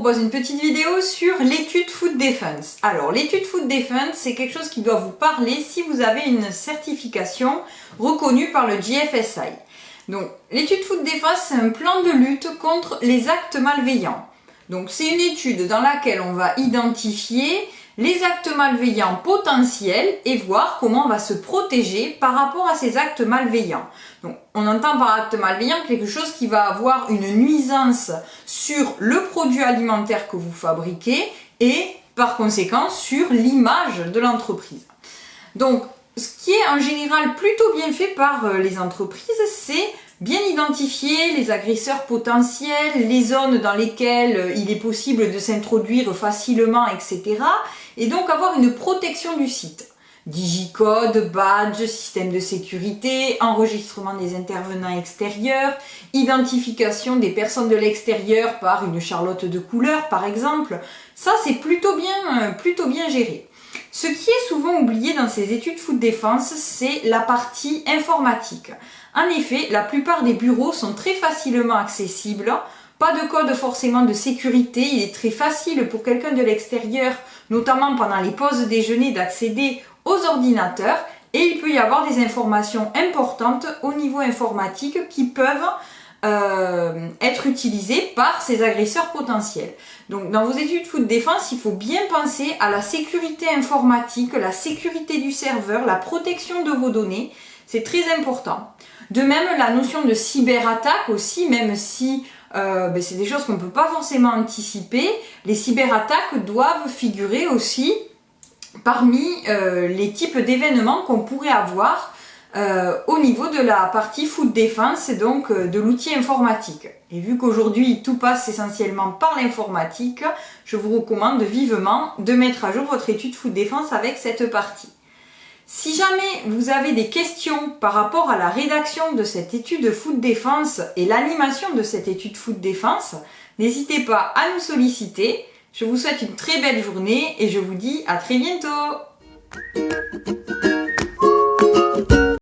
propose une petite vidéo sur l'étude Food Defense. Alors l'étude Food Defense, c'est quelque chose qui doit vous parler si vous avez une certification reconnue par le GFSI. Donc l'étude Food Defense, c'est un plan de lutte contre les actes malveillants. Donc c'est une étude dans laquelle on va identifier les actes malveillants potentiels et voir comment on va se protéger par rapport à ces actes malveillants. Donc, on entend par acte malveillant quelque chose qui va avoir une nuisance sur le produit alimentaire que vous fabriquez et par conséquent sur l'image de l'entreprise. Donc, ce qui est en général plutôt bien fait par les entreprises, c'est bien identifier les agresseurs potentiels, les zones dans lesquelles il est possible de s'introduire facilement, etc. Et donc avoir une protection du site. Digicode, badge, système de sécurité, enregistrement des intervenants extérieurs, identification des personnes de l'extérieur par une charlotte de couleur par exemple. Ça c'est plutôt bien géré. Ce qui est souvent oublié dans ces études Food Defense, c'est la partie informatique. En effet, la plupart des bureaux sont très facilement accessibles, pas de code forcément de sécurité, il est très facile pour quelqu'un de l'extérieur, notamment pendant les pauses déjeuner, d'accéder aux ordinateurs et il peut y avoir des informations importantes au niveau informatique qui peuvent être utilisées par ces agresseurs potentiels. Donc dans vos études Food Defense, il faut bien penser à la sécurité informatique, la sécurité du serveur, la protection de vos données, c'est très important. De même, la notion de cyberattaque aussi, même si c'est des choses qu'on ne peut pas forcément anticiper, les cyberattaques doivent figurer aussi parmi les types d'événements qu'on pourrait avoir au niveau de la partie Food Defense et donc de l'outil informatique. Et vu qu'aujourd'hui tout passe essentiellement par l'informatique, je vous recommande vivement de mettre à jour votre étude Food Defense avec cette partie. Si jamais vous avez des questions par rapport à la rédaction de cette étude Food Defense et l'animation de cette étude Food Defense, n'hésitez pas à nous solliciter. Je vous souhaite une très belle journée et je vous dis à très bientôt.